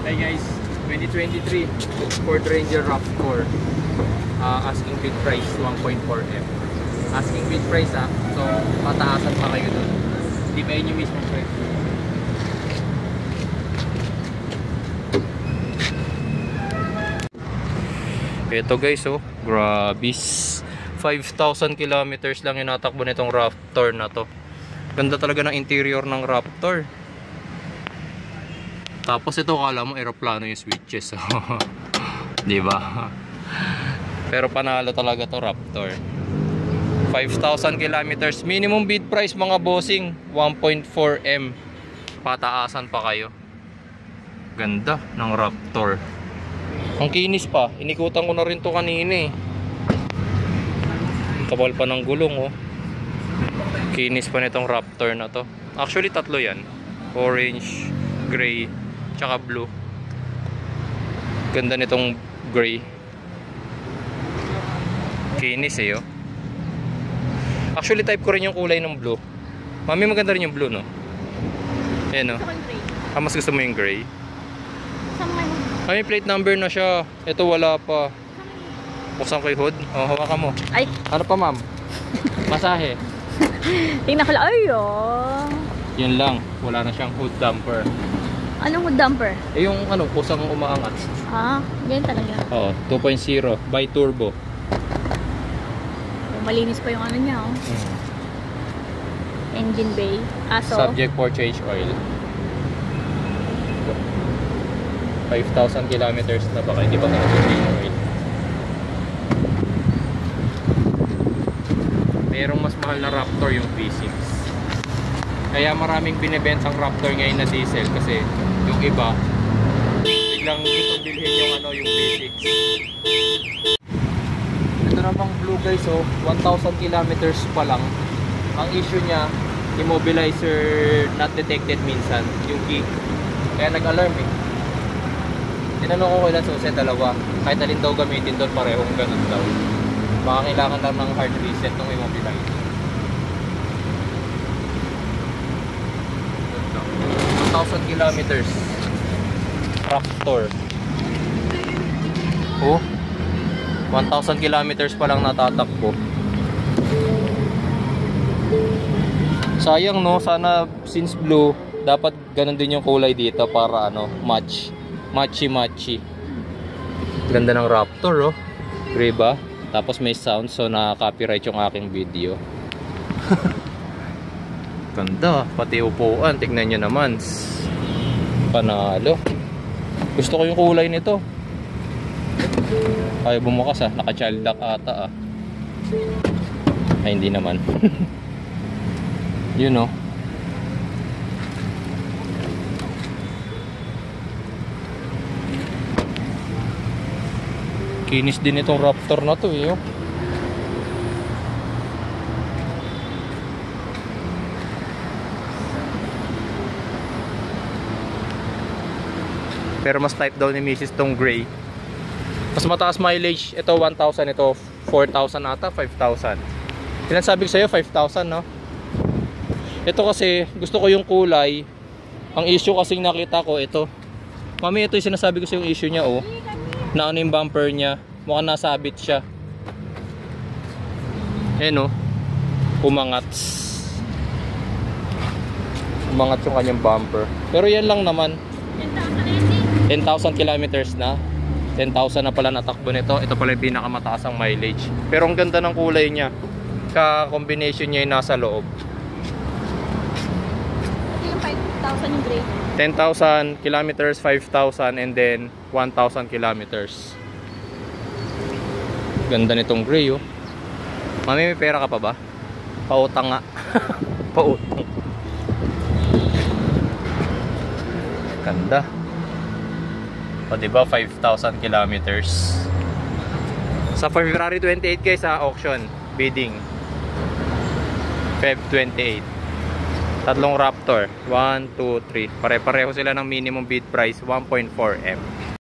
Hi guys, 2023 Ford Ranger RAV4, asking bid price 1.4M. Asking bid price so pataasan pa kayo doon. Di ba yun yung mismong price? Ito guys, grabis, 5,000 kilometers lang yung natakbo nitong Raptor na to. Ganda talaga ng interior ng Raptor. Tapos ito, kala mo aeroplano yung switches. Di ba? Pero panalo talaga to Raptor. 5,000 kilometers. Minimum bid price mga bossing 1.4M. Pataasan pa kayo. Ganda ng Raptor. Ang kinis pa. Inikutan ko na rin to kanina eh. Kabal pa ng gulong Kinis pa nitong Raptor na to. Actually tatlo yan. Orange, gray, tsaka blue. Ganda nitong gray. Kinis Actually type ko rin yung kulay ng blue. Mami, maganda rin yung blue, no? Ayan, no? Mas gusto mo yung gray? Ay, plate number na siya. Ito wala pa. Buksan ko yung hood. Hawakan mo. Ay. Ano pa, ma'am? Masahe. Tingnan ko lang. Yun lang. Wala na siyang hood damper. Anong hood damper? Yung kusang umaangat. Ganyan talaga. 2.0 by turbo. Malinis pa yung niya, Engine bay. Subject for change oil. 5,000 kilometers na baka hindi pa naka-change oil. Merong mas mahal na Raptor yung V6. Kaya maraming binibentang Raptor ngayon na diesel kasi yung iba biglang gusto bilhin yung yung V6. Ito namang blue guys 1,000 kilometers pa lang. Ang issue niya, immobilizer not detected minsan yung key. Kaya nag-alarm Tinanong ko kailan susi, dalawa. Kahit alin daw gamitin doon, parehong ganun daw. Baka kailangan lang ng hard reset ng immobilizer. 1,000 kilometers Raptor. 1,000 kilometers pa lang natatakbo. Sayang no, sana since blue, dapat ganun din yung kulay dito para matchy. Ganda ng Raptor diba? Tapos may sound, so na-copyright yung aking video. Ganda, pati upuan, tignan nyo naman. Panalo. Gusto ko yung kulay nito. Ayaw bumukas naka-child lock ata Ay hindi naman. Yun Kinis din itong Raptor na to Pero mas type daw ni Mrs. tong gray. Mas mataas mileage. Ito 1,000, ito 4,000 ata, 5,000. Ilan sabi ko sa'yo? 5,000 no? Ito kasi gusto ko yung kulay. Ang issue kasing nakita ko ito. Mami, ito yung sinasabi ko sa yung issue niya na yung bumper niya. Mukhang nasabit siya. Umangat yung kanyang bumper. Pero yan lang naman. 10,000 kilometers na. 10,000 na pala natakbo nito. Ito pala yung pinakamataas ang mileage. Pero ang ganda ng kulay niya. Ka-combination niya yung nasa loob. Ito yung 5,000 yung gray. 10,000 kilometers, 5,000, and then 1,000 kilometers. Ganda nitong gray Mami, may pera ka pa ba? Pautang nga. Pautang. Ganda. Diba 5,000 kilometers. Sa February 28 guys auction, bidding Feb 28. Tatlong Raptor, 1, 2, 3. Pare-pareho sila ng minimum bid price 1.4M.